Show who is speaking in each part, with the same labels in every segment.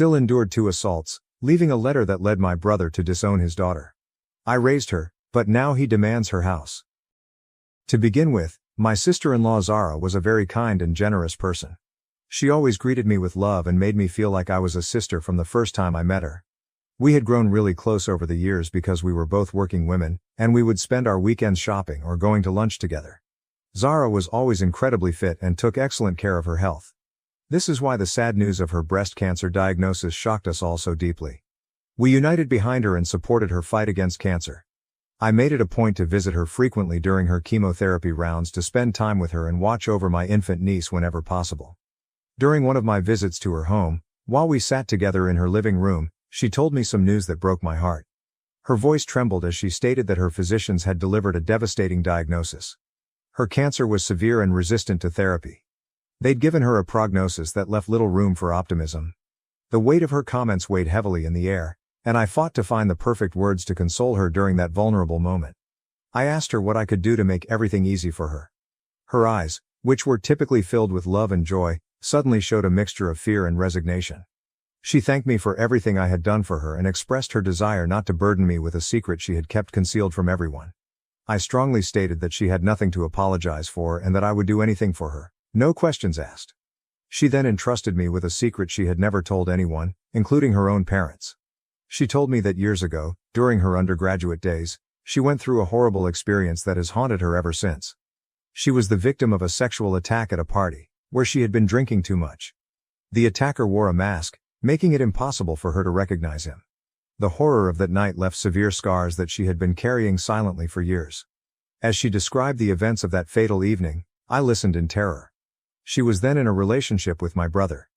Speaker 1: SIL endured 2 assaults, leaving a letter that led my brother to disown his daughter. I raised her, but now he demands her house. To begin with, my sister-in-law Zara was a very kind and generous person. She always greeted me with love and made me feel like I was a sister from the first time I met her. We had grown really close over the years because we were both working women, and we would spend our weekends shopping or going to lunch together. Zara was always incredibly fit and took excellent care of her health. This is why the sad news of her breast cancer diagnosis shocked us all so deeply. We united behind her and supported her fight against cancer. I made it a point to visit her frequently during her chemotherapy rounds to spend time with her and watch over my infant niece whenever possible. During one of my visits to her home, while we sat together in her living room, she told me some news that broke my heart. Her voice trembled as she stated that her physicians had delivered a devastating diagnosis. Her cancer was severe and resistant to therapy. They'd given her a prognosis that left little room for optimism. The weight of her comments weighed heavily in the air, and I fought to find the perfect words to console her during that vulnerable moment. I asked her what I could do to make everything easy for her. Her eyes, which were typically filled with love and joy, suddenly showed a mixture of fear and resignation. She thanked me for everything I had done for her and expressed her desire not to burden me with a secret she had kept concealed from everyone. I strongly stated that she had nothing to apologize for and that I would do anything for her, no questions asked. She then entrusted me with a secret she had never told anyone, including her own parents. She told me that years ago, during her undergraduate days, she went through a horrible experience that has haunted her ever since. She was the victim of a sexual attack at a party, where she had been drinking too much. The attacker wore a mask, making it impossible for her to recognize him. The horror of that night left severe scars that she had been carrying silently for years. As she described the events of that fatal evening, I listened in terror. She was then in a relationship with my brother.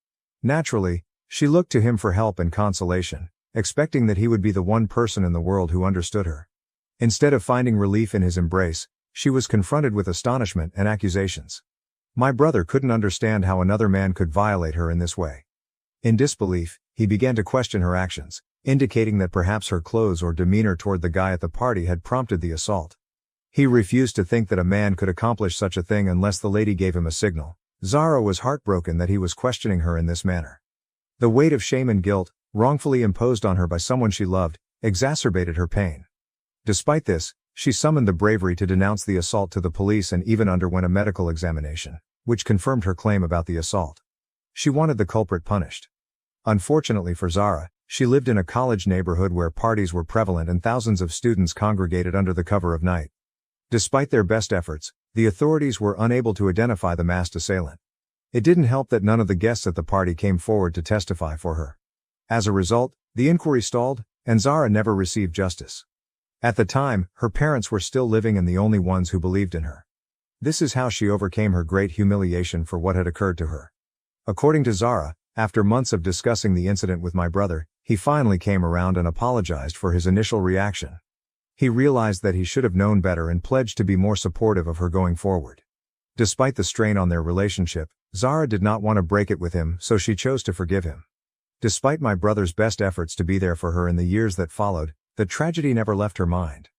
Speaker 1: Naturally, she looked to him for help and consolation, expecting that he would be the one person in the world who understood her. Instead of finding relief in his embrace, she was confronted with astonishment and accusations. My brother couldn't understand how another man could violate her in this way. In disbelief, he began to question her actions, indicating that perhaps her clothes or demeanor toward the guy at the party had prompted the assault. He refused to think that a man could accomplish such a thing unless the lady gave him a signal. Zara was heartbroken that he was questioning her in this manner. The weight of shame and guilt, wrongfully imposed on her by someone she loved, exacerbated her pain. Despite this, she summoned the bravery to denounce the assault to the police and even underwent a medical examination, which confirmed her claim about the assault. She wanted the culprit punished. Unfortunately for Zara, she lived in a college neighborhood where parties were prevalent and thousands of students congregated under the cover of night. Despite their best efforts, the authorities were unable to identify the masked assailant. It didn't help that none of the guests at the party came forward to testify for her. As a result, the inquiry stalled, and Zara never received justice. At the time, her parents were still living and the only ones who believed in her. This is how she overcame her great humiliation for what had occurred to her. According to Zara, after months of discussing the incident with my brother, he finally came around and apologized for his initial reaction. He realized that he should have known better and pledged to be more supportive of her going forward. Despite the strain on their relationship, Zara did not want to break it with him, so she chose to forgive him. Despite my brother's best efforts to be there for her in the years that followed, the tragedy never left her mind.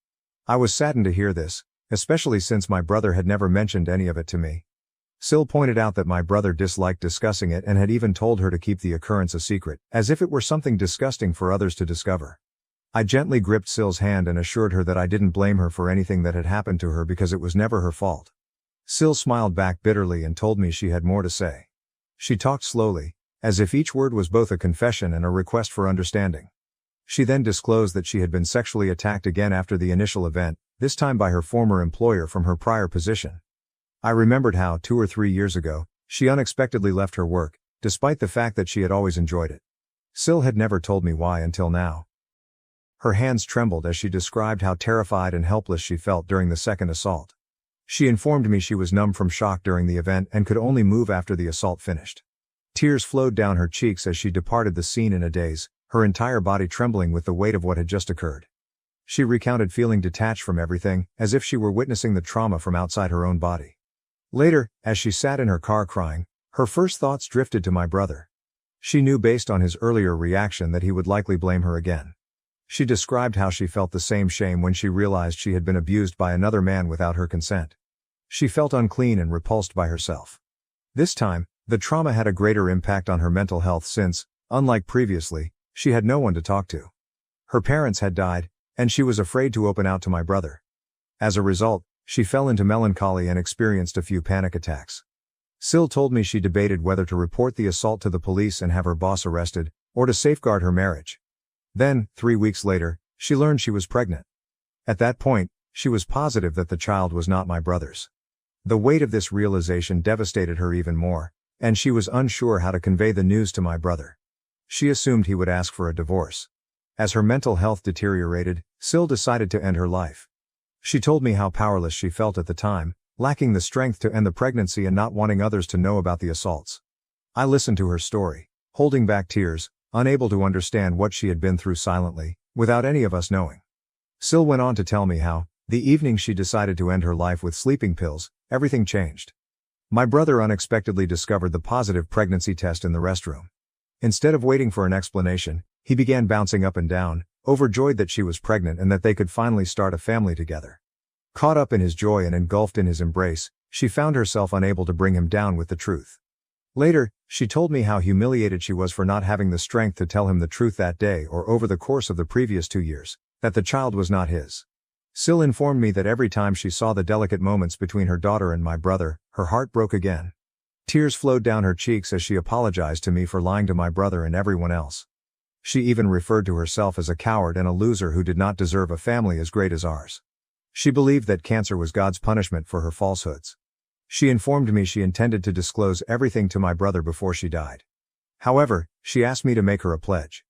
Speaker 1: I was saddened to hear this, especially since my brother had never mentioned any of it to me. SIL pointed out that my brother disliked discussing it and had even told her to keep the occurrence a secret, as if it were something disgusting for others to discover. I gently gripped SIL's hand and assured her that I didn't blame her for anything that had happened to her because it was never her fault. SIL smiled back bitterly and told me she had more to say. She talked slowly, as if each word was both a confession and a request for understanding. She then disclosed that she had been sexually attacked again after the initial event, this time by her former employer from her prior position. I remembered how, 2 or 3 years ago, she unexpectedly left her work, despite the fact that she had always enjoyed it. SIL had never told me why until now. Her hands trembled as she described how terrified and helpless she felt during the second assault. She informed me she was numb from shock during the event and could only move after the assault finished. Tears flowed down her cheeks as she departed the scene in a daze, her entire body trembling with the weight of what had just occurred. She recounted feeling detached from everything, as if she were witnessing the trauma from outside her own body. Later, as she sat in her car crying, her first thoughts drifted to my brother. She knew based on his earlier reaction that he would likely blame her again. She described how she felt the same shame when she realized she had been abused by another man without her consent. She felt unclean and repulsed by herself. This time, the trauma had a greater impact on her mental health since, Unlike previously, she had no one to talk to. Her parents had died, and she was afraid to open out to my brother. As a result, she fell into melancholy and experienced a few panic attacks. SIL told me she debated whether to report the assault to the police and have her boss arrested, or to safeguard her marriage. Then, 3 weeks later, she learned she was pregnant. At that point, she was positive that the child was not my brother's. The weight of this realization devastated her even more, and she was unsure how to convey the news to my brother. She assumed he would ask for a divorce. As her mental health deteriorated, SIL decided to end her life. She told me how powerless she felt at the time, lacking the strength to end the pregnancy and not wanting others to know about the assaults. I listened to her story, holding back tears, unable to understand what she had been through silently, without any of us knowing. SIL went on to tell me how, the evening she decided to end her life with sleeping pills, everything changed. My brother unexpectedly discovered the positive pregnancy test in the restroom. Instead of waiting for an explanation, he began bouncing up and down, overjoyed that she was pregnant and that they could finally start a family together. Caught up in his joy and engulfed in his embrace, she found herself unable to bring him down with the truth. Later, she told me how humiliated she was for not having the strength to tell him the truth that day or over the course of the previous 2 years, that the child was not his. SIL informed me that every time she saw the delicate moments between her daughter and my brother, her heart broke again. Tears flowed down her cheeks as she apologized to me for lying to my brother and everyone else. She even referred to herself as a coward and a loser who did not deserve a family as great as ours. She believed that cancer was God's punishment for her falsehoods. She informed me she intended to disclose everything to my brother before she died. However, she asked me to make her a pledge.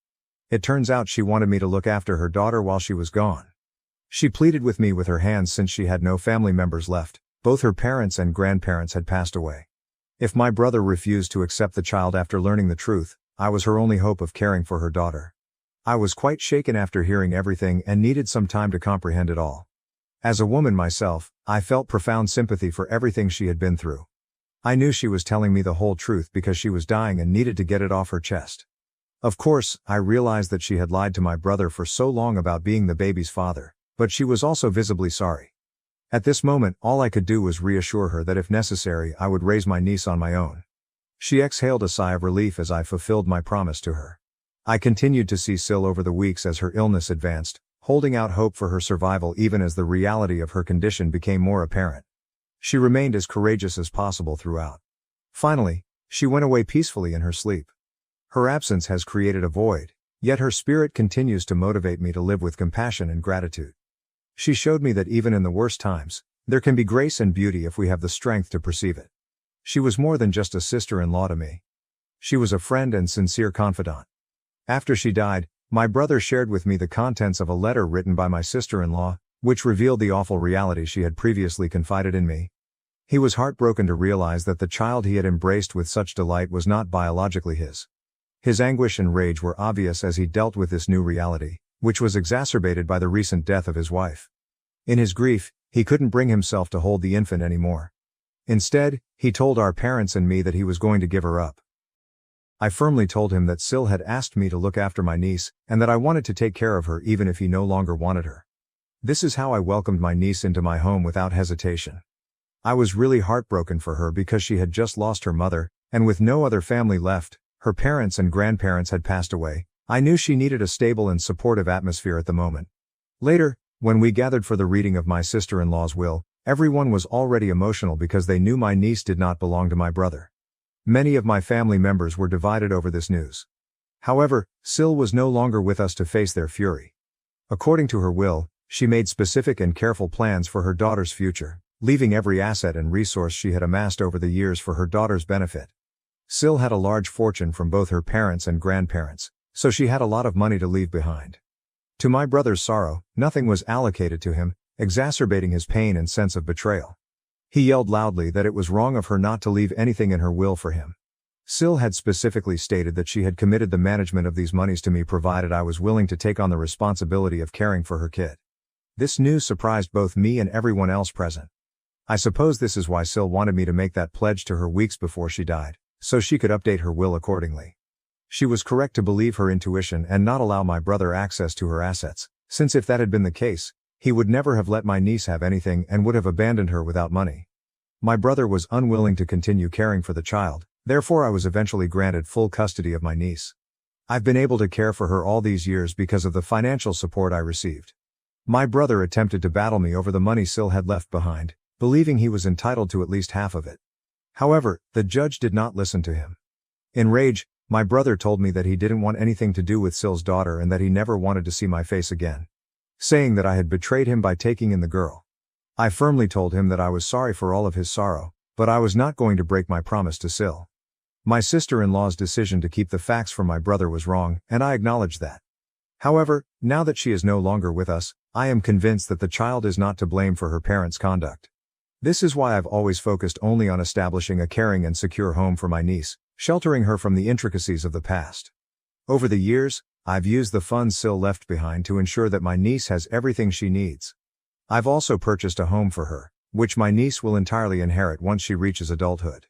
Speaker 1: It turns out she wanted me to look after her daughter while she was gone. She pleaded with me with her hands since she had no family members left, both her parents and grandparents had passed away. If my brother refused to accept the child after learning the truth, I was her only hope of caring for her daughter. I was quite shaken after hearing everything and needed some time to comprehend it all. As a woman myself, I felt profound sympathy for everything she had been through. I knew she was telling me the whole truth because she was dying and needed to get it off her chest. Of course, I realized that she had lied to my brother for so long about being the baby's father, but she was also visibly sorry. At this moment, all I could do was reassure her that if necessary, I would raise my niece on my own. She exhaled a sigh of relief as I fulfilled my promise to her. I continued to see SIL over the weeks as her illness advanced, holding out hope for her survival even as the reality of her condition became more apparent. She remained as courageous as possible throughout. Finally, she went away peacefully in her sleep. Her absence has created a void, yet her spirit continues to motivate me to live with compassion and gratitude. She showed me that even in the worst times, there can be grace and beauty if we have the strength to perceive it. She was more than just a sister-in-law to me. She was a friend and sincere confidant. After she died, my brother shared with me the contents of a letter written by my sister-in-law, which revealed the awful reality she had previously confided in me. He was heartbroken to realize that the child he had embraced with such delight was not biologically his. His anguish and rage were obvious as he dealt with this new reality, which was exacerbated by the recent death of his wife. In his grief, he couldn't bring himself to hold the infant anymore. Instead, he told our parents and me that he was going to give her up. I firmly told him that SIL had asked me to look after my niece, and that I wanted to take care of her even if he no longer wanted her. This is how I welcomed my niece into my home without hesitation. I was really heartbroken for her because she had just lost her mother, and with no other family left, her parents and grandparents had passed away. I knew she needed a stable and supportive atmosphere at the moment. Later, when we gathered for the reading of my sister-in-law's will, everyone was already emotional because they knew my niece did not belong to my brother. Many of my family members were divided over this news. However, SIL was no longer with us to face their fury. According to her will, she made specific and careful plans for her daughter's future, leaving every asset and resource she had amassed over the years for her daughter's benefit. SIL had a large fortune from both her parents and grandparents, so she had a lot of money to leave behind. To my brother's sorrow, nothing was allocated to him, exacerbating his pain and sense of betrayal. He yelled loudly that it was wrong of her not to leave anything in her will for him. SIL had specifically stated that she had committed the management of these monies to me provided I was willing to take on the responsibility of caring for her kid. This news surprised both me and everyone else present. I suppose this is why SIL wanted me to make that pledge to her weeks before she died, so she could update her will accordingly. She was correct to believe her intuition and not allow my brother access to her assets, since if that had been the case, he would never have let my niece have anything and would have abandoned her without money. My brother was unwilling to continue caring for the child, therefore I was eventually granted full custody of my niece. I've been able to care for her all these years because of the financial support I received. My brother attempted to battle me over the money SIL had left behind, believing he was entitled to at least half of it. However, the judge did not listen to him. In rage, my brother told me that he didn't want anything to do with SIL's daughter and that he never wanted to see my face again, saying that I had betrayed him by taking in the girl. I firmly told him that I was sorry for all of his sorrow, but I was not going to break my promise to SIL. My sister-in-law's decision to keep the facts from my brother was wrong, and I acknowledge that. However, now that she is no longer with us, I am convinced that the child is not to blame for her parents' conduct. This is why I've always focused only on establishing a caring and secure home for my niece, sheltering her from the intricacies of the past. Over the years, I've used the funds SIL left behind to ensure that my niece has everything she needs. I've also purchased a home for her, which my niece will entirely inherit once she reaches adulthood.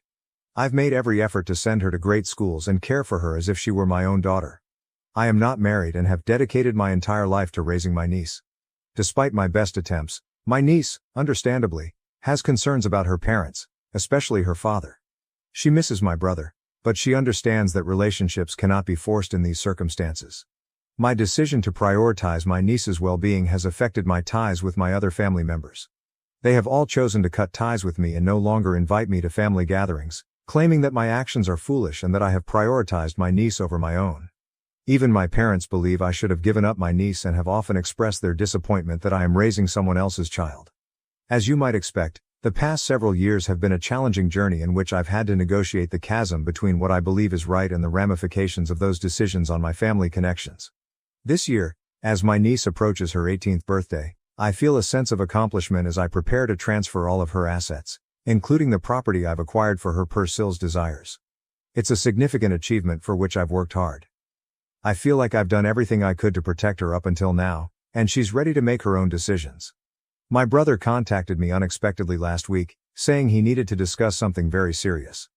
Speaker 1: I've made every effort to send her to great schools and care for her as if she were my own daughter. I am not married and have dedicated my entire life to raising my niece. Despite my best attempts, my niece, understandably, has concerns about her parents, especially her father. She misses my brother, but she understands that relationships cannot be forced in these circumstances. My decision to prioritize my niece's well-being has affected my ties with my other family members. They have all chosen to cut ties with me and no longer invite me to family gatherings, claiming that my actions are foolish and that I have prioritized my niece over my own. Even my parents believe I should have given up my niece and have often expressed their disappointment that I am raising someone else's child. As you might expect, the past several years have been a challenging journey in which I've had to negotiate the chasm between what I believe is right and the ramifications of those decisions on my family connections. This year, as my niece approaches her 18th birthday, I feel a sense of accomplishment as I prepare to transfer all of her assets, including the property I've acquired for her per SIL's desires. It's a significant achievement for which I've worked hard. I feel like I've done everything I could to protect her up until now, and she's ready to make her own decisions. My brother contacted me unexpectedly last week, saying he needed to discuss something very serious.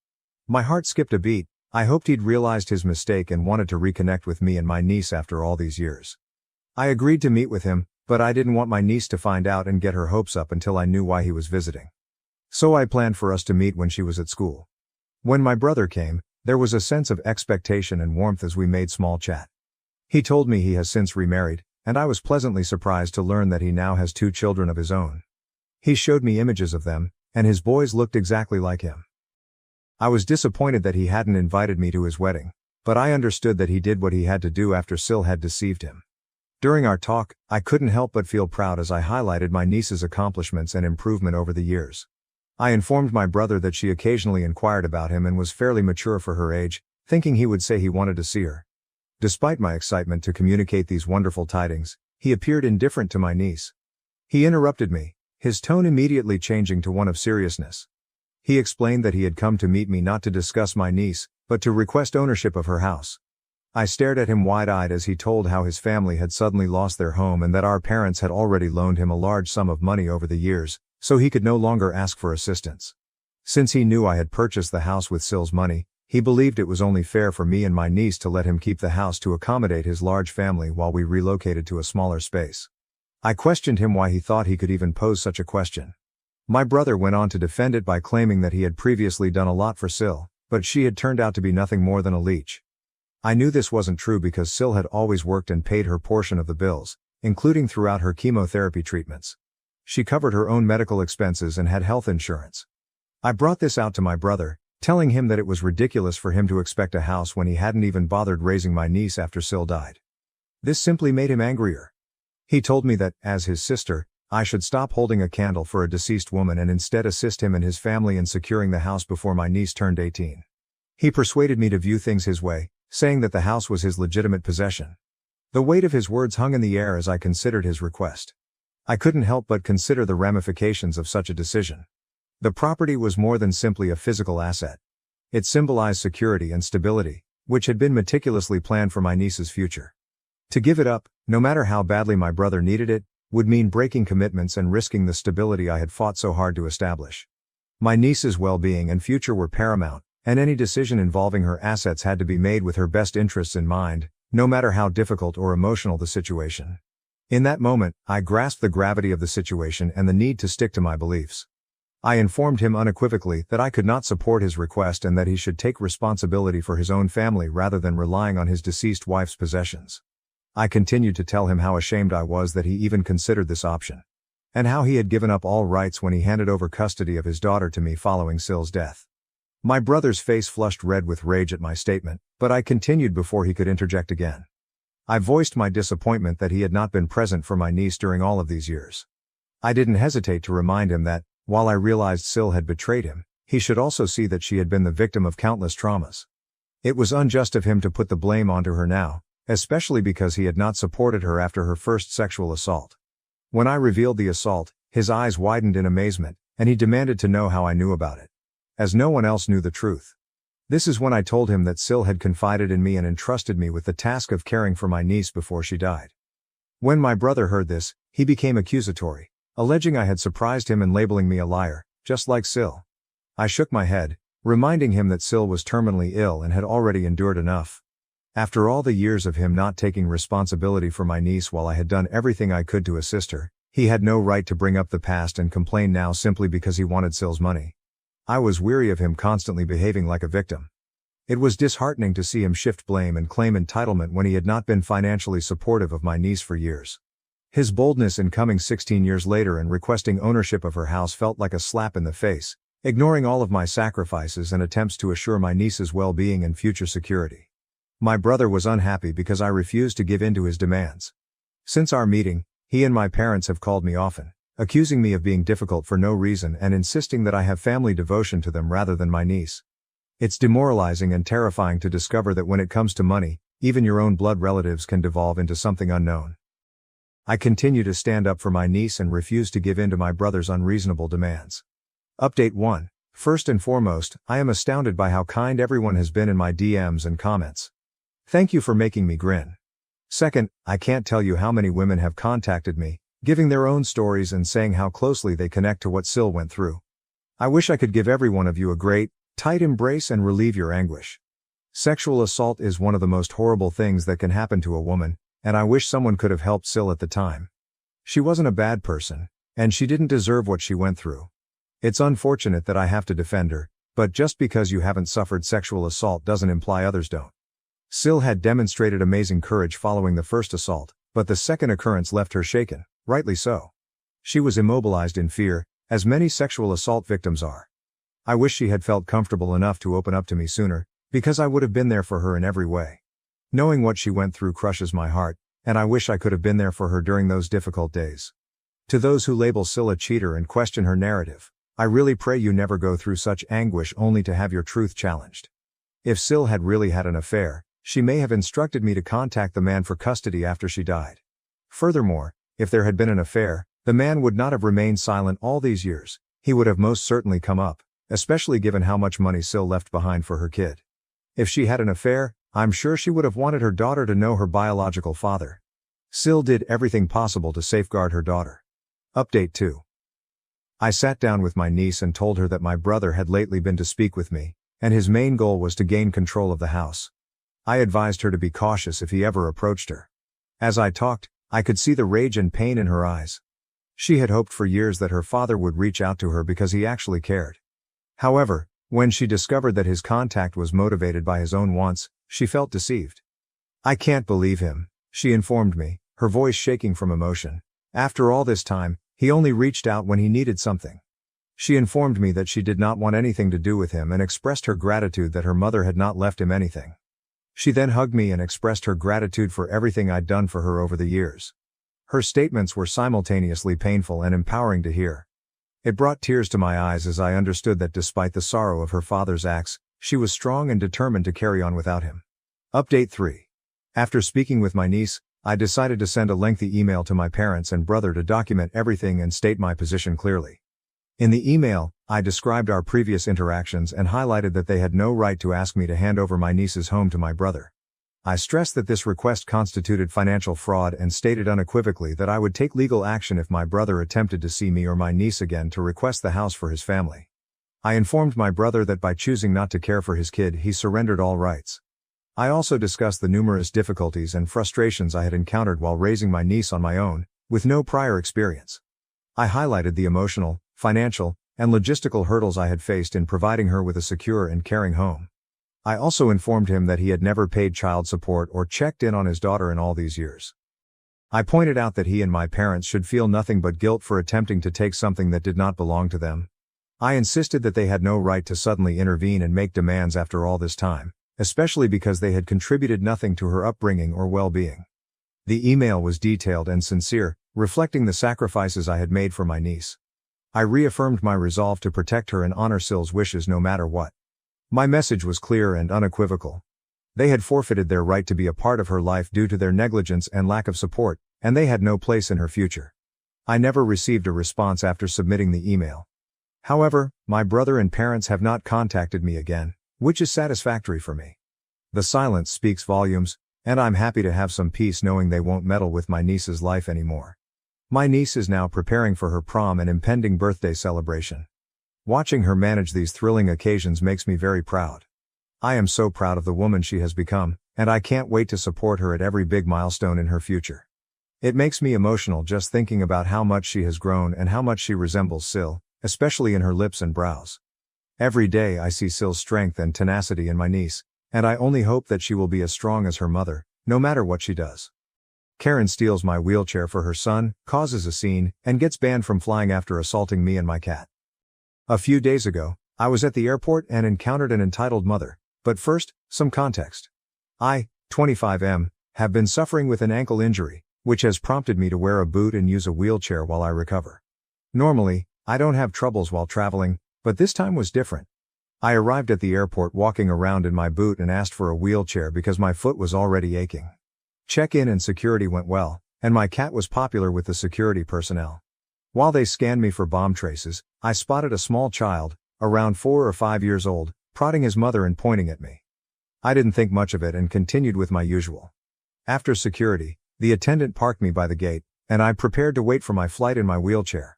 Speaker 1: My heart skipped a beat. I hoped he'd realized his mistake and wanted to reconnect with me and my niece after all these years. I agreed to meet with him, but I didn't want my niece to find out and get her hopes up until I knew why he was visiting. So I planned for us to meet when she was at school. When my brother came, there was a sense of expectation and warmth as we made small chat. He told me he has since remarried, and I was pleasantly surprised to learn that he now has 2 children of his own. He showed me images of them, and his boys looked exactly like him. I was disappointed that he hadn't invited me to his wedding, but I understood that he did what he had to do after SIL had deceived him. During our talk, I couldn't help but feel proud as I highlighted my niece's accomplishments and improvement over the years. I informed my brother that she occasionally inquired about him and was fairly mature for her age, thinking he would say he wanted to see her. Despite my excitement to communicate these wonderful tidings, he appeared indifferent to my niece. He interrupted me, his tone immediately changing to one of seriousness. He explained that he had come to meet me not to discuss my niece, but to request ownership of her house. I stared at him wide-eyed as he told how his family had suddenly lost their home and that our parents had already loaned him a large sum of money over the years, so he could no longer ask for assistance. Since he knew I had purchased the house with SIL's money, he believed it was only fair for me and my niece to let him keep the house to accommodate his large family while we relocated to a smaller space. I questioned him why he thought he could even pose such a question. My brother went on to defend it by claiming that he had previously done a lot for SIL, but she had turned out to be nothing more than a leech. I knew this wasn't true because SIL had always worked and paid her portion of the bills, including throughout her chemotherapy treatments. She covered her own medical expenses and had health insurance. I brought this out to my brother, telling him that it was ridiculous for him to expect a house when he hadn't even bothered raising my niece after SIL died. This simply made him angrier. He told me that, as his sister, I should stop holding a candle for a deceased woman and instead assist him and his family in securing the house before my niece turned 18. He persuaded me to view things his way, saying that the house was his legitimate possession. The weight of his words hung in the air as I considered his request. I couldn't help but consider the ramifications of such a decision. The property was more than simply a physical asset. It symbolized security and stability, which had been meticulously planned for my niece's future. To give it up, no matter how badly my brother needed it, would mean breaking commitments and risking the stability I had fought so hard to establish. My niece's well-being and future were paramount, and any decision involving her assets had to be made with her best interests in mind, no matter how difficult or emotional the situation. In that moment, I grasped the gravity of the situation and the need to stick to my beliefs. I informed him unequivocally that I could not support his request and that he should take responsibility for his own family rather than relying on his deceased wife's possessions. I continued to tell him how ashamed I was that he even considered this option, and how he had given up all rights when he handed over custody of his daughter to me following SIL's death. My brother's face flushed red with rage at my statement, but I continued before he could interject again. I voiced my disappointment that he had not been present for my niece during all of these years. I didn't hesitate to remind him that, while I realized SIL had betrayed him, he should also see that she had been the victim of countless traumas. It was unjust of him to put the blame onto her now, especially because he had not supported her after her first sexual assault. When I revealed the assault, his eyes widened in amazement, and he demanded to know how I knew about it, as no one else knew the truth. This is when I told him that SIL had confided in me and entrusted me with the task of caring for my niece before she died. When my brother heard this, he became accusatory, alleging I had surprised him and labeling me a liar, just like SIL. I shook my head, reminding him that SIL was terminally ill and had already endured enough. After all the years of him not taking responsibility for my niece while I had done everything I could to assist her, he had no right to bring up the past and complain now simply because he wanted SIL's money. I was weary of him constantly behaving like a victim. It was disheartening to see him shift blame and claim entitlement when he had not been financially supportive of my niece for years. His boldness in coming 16 years later and requesting ownership of her house felt like a slap in the face, ignoring all of my sacrifices and attempts to assure my niece's well-being and future security. My brother was unhappy because I refused to give in to his demands. Since our meeting, he and my parents have called me often, accusing me of being difficult for no reason and insisting that I have family devotion to them rather than my niece. It's demoralizing and terrifying to discover that when it comes to money, even your own blood relatives can devolve into something unknown. I continue to stand up for my niece and refuse to give in to my brother's unreasonable demands. Update 1. First and foremost, I am astounded by how kind everyone has been in my DMs and comments. Thank you for making me grin. Second, I can't tell you how many women have contacted me, giving their own stories and saying how closely they connect to what SIL went through. I wish I could give every one of you a great, tight embrace and relieve your anguish. Sexual assault is one of the most horrible things that can happen to a woman, and I wish someone could have helped SIL at the time. She wasn't a bad person, and she didn't deserve what she went through. It's unfortunate that I have to defend her, but just because you haven't suffered sexual assault doesn't imply others don't. SIL had demonstrated amazing courage following the first assault, but the second occurrence left her shaken, rightly so. She was immobilized in fear, as many sexual assault victims are. I wish she had felt comfortable enough to open up to me sooner, because I would have been there for her in every way. Knowing what she went through crushes my heart, and I wish I could have been there for her during those difficult days. To those who label SIL a cheater and question her narrative, I really pray you never go through such anguish only to have your truth challenged. If SIL had really had an affair, she may have instructed me to contact the man for custody after she died. Furthermore, if there had been an affair, the man would not have remained silent all these years. He would have most certainly come up, especially given how much money SIL left behind for her kid. If she had an affair, I'm sure she would have wanted her daughter to know her biological father. SIL did everything possible to safeguard her daughter. Update 2. I sat down with my niece and told her that my brother had lately been to speak with me, and his main goal was to gain control of the house. I advised her to be cautious if he ever approached her. As I talked, I could see the rage and pain in her eyes. She had hoped for years that her father would reach out to her because he actually cared. However, when she discovered that his contact was motivated by his own wants, she felt deceived. I can't believe him, she informed me, her voice shaking from emotion. After all this time, he only reached out when he needed something. She informed me that she did not want anything to do with him and expressed her gratitude that her mother had not left him anything. She then hugged me and expressed her gratitude for everything I'd done for her over the years. Her statements were simultaneously painful and empowering to hear. It brought tears to my eyes as I understood that despite the sorrow of her father's acts, she was strong and determined to carry on without him. Update 3. After speaking with my niece, I decided to send a lengthy email to my parents and brother to document everything and state my position clearly. In the email, I described our previous interactions and highlighted that they had no right to ask me to hand over my niece's home to my brother. I stressed that this request constituted financial fraud and stated unequivocally that I would take legal action if my brother attempted to see me or my niece again to request the house for his family. I informed my brother that by choosing not to care for his kid, he surrendered all rights. I also discussed the numerous difficulties and frustrations I had encountered while raising my niece on my own, with no prior experience. I highlighted the emotional, financial, and logistical hurdles I had faced in providing her with a secure and caring home. I also informed him that he had never paid child support or checked in on his daughter in all these years. I pointed out that he and my parents should feel nothing but guilt for attempting to take something that did not belong to them. I insisted that they had no right to suddenly intervene and make demands after all this time, especially because they had contributed nothing to her upbringing or well-being. The email was detailed and sincere, reflecting the sacrifices I had made for my niece. I reaffirmed my resolve to protect her and honor SIL's wishes no matter what. My message was clear and unequivocal. They had forfeited their right to be a part of her life due to their negligence and lack of support, and they had no place in her future. I never received a response after submitting the email. However, my brother and parents have not contacted me again, which is satisfactory for me. The silence speaks volumes, and I'm happy to have some peace knowing they won't meddle with my niece's life anymore. My niece is now preparing for her prom and impending birthday celebration. Watching her manage these thrilling occasions makes me very proud. I am so proud of the woman she has become, and I can't wait to support her at every big milestone in her future. It makes me emotional just thinking about how much she has grown and how much she resembles SIL, especially in her lips and brows. Every day I see SIL's strength and tenacity in my niece, and I only hope that she will be as strong as her mother, no matter what she does. Karen steals my wheelchair for her son, causes a scene, and gets banned from flying after assaulting me and my cat. A few days ago, I was at the airport and encountered an entitled mother, but first, some context. I, 25M, have been suffering with an ankle injury, which has prompted me to wear a boot and use a wheelchair while I recover. Normally, I don't have troubles while traveling, but this time was different. I arrived at the airport walking around in my boot and asked for a wheelchair because my foot was already aching. Check-in and security went well, and my cat was popular with the security personnel. While they scanned me for bomb traces, I spotted a small child, around 4 or 5 years old, prodding his mother and pointing at me. I didn't think much of it and continued with my usual. After security, the attendant parked me by the gate, and I prepared to wait for my flight in my wheelchair.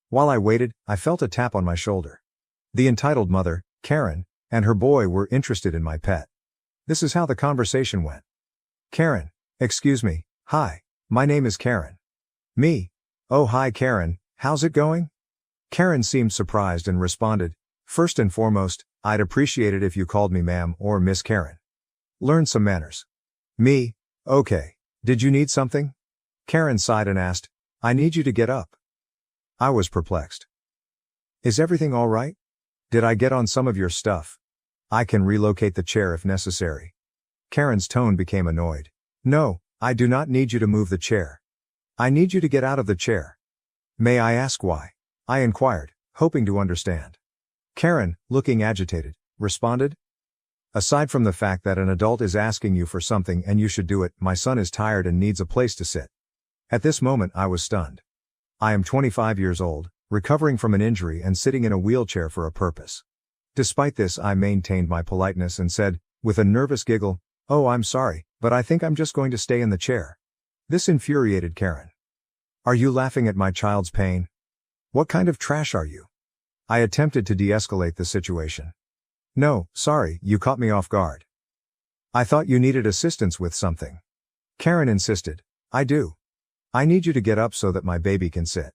Speaker 1: While I waited, I felt a tap on my shoulder. The entitled mother, Karen, and her boy were interested in my pet. This is how the conversation went. Karen: "Excuse me, hi, my name is Karen." Me: "Oh hi Karen, how's it going?" Karen seemed surprised and responded, "First and foremost, I'd appreciate it if you called me ma'am or Miss Karen. Learn some manners." Me: "Okay, did you need something?" Karen sighed and asked, "I need you to get up." I was perplexed. "Is everything all right? Did I get on some of your stuff? I can relocate the chair if necessary." Karen's tone became annoyed. "No, I do not need you to move the chair. I need you to get out of the chair." "May I ask why?" I inquired, hoping to understand. Karen, looking agitated, responded, "Aside from the fact that an adult is asking you for something and you should do it, my son is tired and needs a place to sit." At this moment I was stunned. I am 25 years old, recovering from an injury and sitting in a wheelchair for a purpose. Despite this, I maintained my politeness and said, with a nervous giggle, "Oh, I'm sorry, but I think I'm just going to stay in the chair." This infuriated Karen. "Are you laughing at my child's pain? What kind of trash are you?" I attempted to de-escalate the situation. "No, sorry, you caught me off guard. I thought you needed assistance with something." Karen insisted, "I do. I need you to get up so that my baby can sit."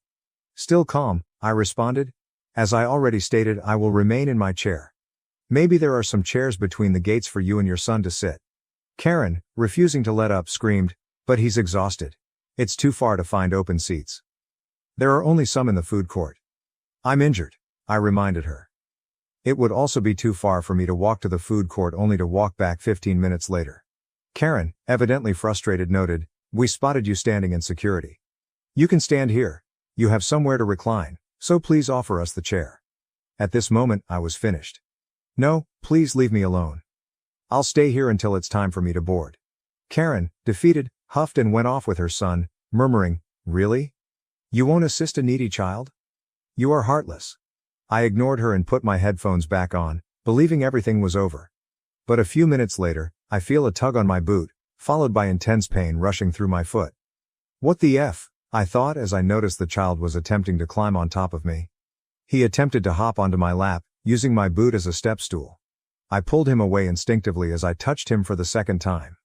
Speaker 1: Still calm, I responded, "As I already stated, I will remain in my chair. Maybe there are some chairs between the gates for you and your son to sit." Karen, refusing to let up, screamed, "But he's exhausted. It's too far to find open seats. There are only some in the food court." "I'm injured," I reminded her. "It would also be too far for me to walk to the food court only to walk back 15 minutes later." Karen, evidently frustrated, noted, "We spotted you standing in security. You can stand here. You have somewhere to recline, so please offer us the chair." At this moment, I was finished. "No, please leave me alone. I'll stay here until it's time for me to board." Karen, defeated, huffed and went off with her son, murmuring, "Really? You won't assist a needy child? You are heartless." I ignored her and put my headphones back on, believing everything was over. But a few minutes later, I feel a tug on my boot, followed by intense pain rushing through my foot. "What the F?" I thought as I noticed the child was attempting to climb on top of me. He attempted to hop onto my lap, using my boot as a step stool. I pulled him away instinctively as I touched him for the second time.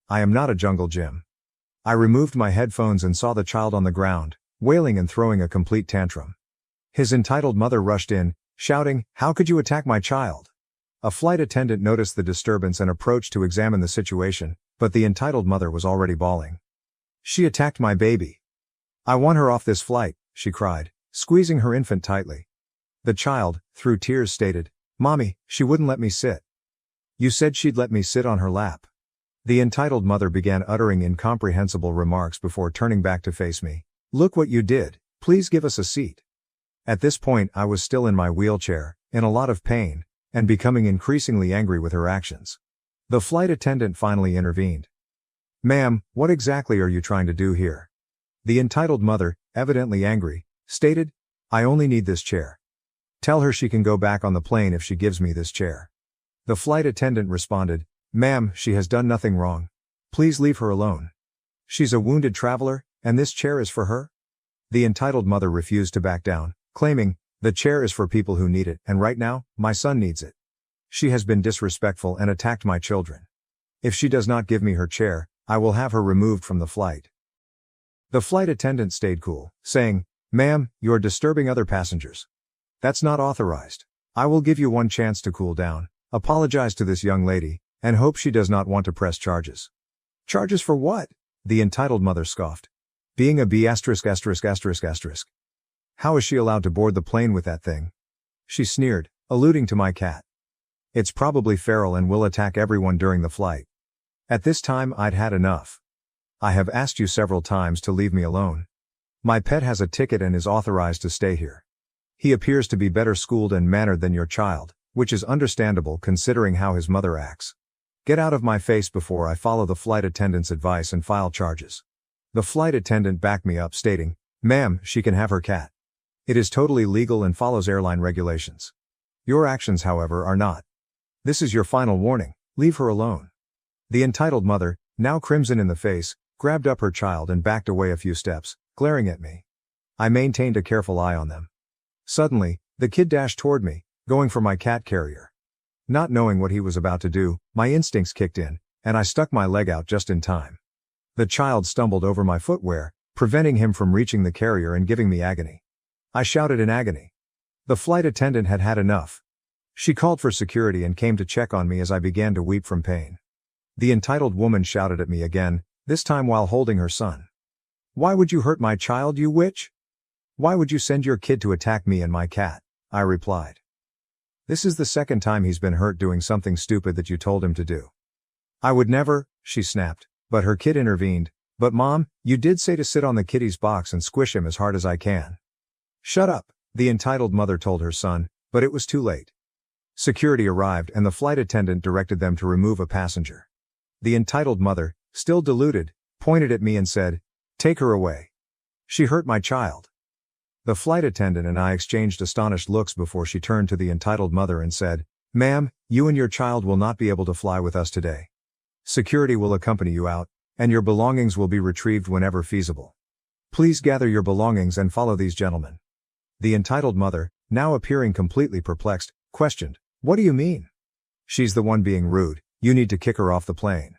Speaker 1: I am not a jungle gym. I removed my headphones and saw the child on the ground, wailing and throwing a complete tantrum. His entitled mother rushed in, shouting, "How could you attack my child?" A flight attendant noticed the disturbance and approached to examine the situation, but the entitled mother was already bawling. "She attacked my baby. I want her off this flight," she cried, squeezing her infant tightly. The child, through tears, stated, "Mommy, she wouldn't let me sit. You said she'd let me sit on her lap." The entitled mother began uttering incomprehensible remarks before turning back to face me. "Look what you did, please give us a seat." At this point I was still in my wheelchair, in a lot of pain, and becoming increasingly angry with her actions. The flight attendant finally intervened. "Ma'am, what exactly are you trying to do here?" The entitled mother, evidently angry, stated, "I only need this chair. Tell her she can go back on the plane if she gives me this chair." The flight attendant responded, "Ma'am, she has done nothing wrong. Please leave her alone. She's a wounded traveler, and this chair is for her." The entitled mother refused to back down, claiming, "The chair is for people who need it, and right now, my son needs it. She has been disrespectful and attacked my children. If she does not give me her chair, I will have her removed from the flight." The flight attendant stayed cool, saying, "Ma'am, you're disturbing other passengers. That's not authorized. I will give you one chance to cool down, apologize to this young lady, and hope she does not want to press charges." "Charges for what?" the entitled mother scoffed. "Being a B********. How is she allowed to board the plane with that thing?" she sneered, alluding to my cat. "It's probably feral and will attack everyone during the flight." At this time I'd had enough. "I have asked you several times to leave me alone. My pet has a ticket and is authorized to stay here. He appears to be better schooled and mannered than your child, which is understandable considering how his mother acts. Get out of my face before I follow the flight attendant's advice and file charges." The flight attendant backed me up, stating, "Ma'am, she can have her cat. It is totally legal and follows airline regulations. Your actions, however, are not. This is your final warning, leave her alone." The entitled mother, now crimson in the face, grabbed up her child and backed away a few steps, glaring at me. I maintained a careful eye on them. Suddenly, the kid dashed toward me, going for my cat carrier. Not knowing what he was about to do, my instincts kicked in, and I stuck my leg out just in time. The child stumbled over my footwear, preventing him from reaching the carrier and giving me agony. I shouted in agony. The flight attendant had had enough. She called for security and came to check on me as I began to weep from pain. The entitled woman shouted at me again, this time while holding her son. "Why would you hurt my child, you witch? Why would you send your kid to attack me and my cat?" I replied. "This is the second time he's been hurt doing something stupid that you told him to do." "I would never," she snapped, but her kid intervened. "But Mom, you did say to sit on the kiddie's box and squish him as hard as I can." "Shut up," the entitled mother told her son, but it was too late. Security arrived and the flight attendant directed them to remove a passenger. The entitled mother, still deluded, pointed at me and said, "Take her away. She hurt my child." The flight attendant and I exchanged astonished looks before she turned to the entitled mother and said, "Ma'am, you and your child will not be able to fly with us today. Security will accompany you out, and your belongings will be retrieved whenever feasible. Please gather your belongings and follow these gentlemen." The entitled mother, now appearing completely perplexed, questioned, "What do you mean?" "She's the one being rude, you need to kick her off the plane."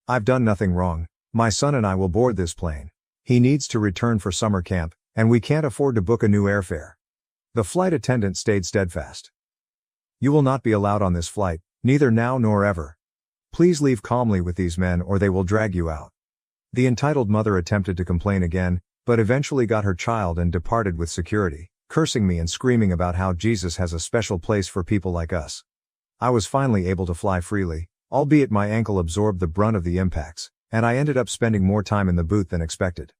Speaker 1: "I've done nothing wrong, my son and I will board this plane. He needs to return for summer camp, and we can't afford to book a new airfare." The flight attendant stayed steadfast. "You will not be allowed on this flight, neither now nor ever. Please leave calmly with these men or they will drag you out." The entitled mother attempted to complain again, but eventually got her child and departed with security, cursing me and screaming about how Jesus has a special place for people like us. I was finally able to fly freely, albeit my ankle absorbed the brunt of the impacts, and I ended up spending more time in the booth than expected.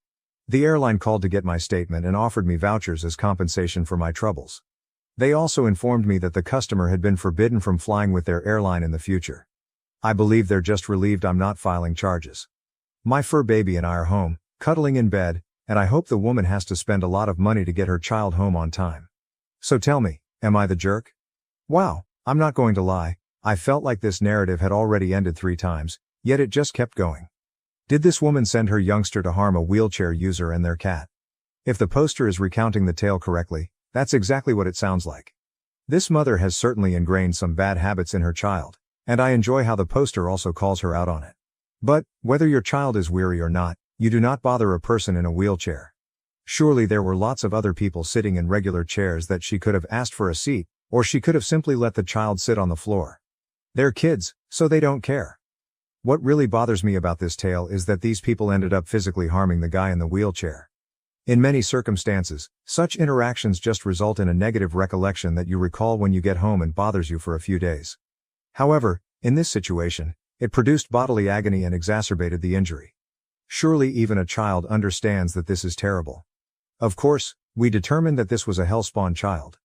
Speaker 1: The airline called to get my statement and offered me vouchers as compensation for my troubles. They also informed me that the customer had been forbidden from flying with their airline in the future. I believe they're just relieved I'm not filing charges. My fur baby and I are home, cuddling in bed, and I hope the woman has to spend a lot of money to get her child home on time. So tell me, am I the jerk? Wow, I'm not going to lie, I felt like this narrative had already ended 3 times, yet it just kept going. Did this woman send her youngster to harm a wheelchair user and their cat? If the poster is recounting the tale correctly, that's exactly what it sounds like. This mother has certainly ingrained some bad habits in her child, and I enjoy how the poster also calls her out on it. But, whether your child is weary or not, you do not bother a person in a wheelchair. Surely there were lots of other people sitting in regular chairs that she could have asked for a seat, or she could have simply let the child sit on the floor. They're kids, so they don't care. What really bothers me about this tale is that these people ended up physically harming the guy in the wheelchair. In many circumstances, such interactions just result in a negative recollection that you recall when you get home and bothers you for a few days. However, in this situation, it produced bodily agony and exacerbated the injury. Surely even a child understands that this is terrible. Of course, we determined that this was a hellspawn child.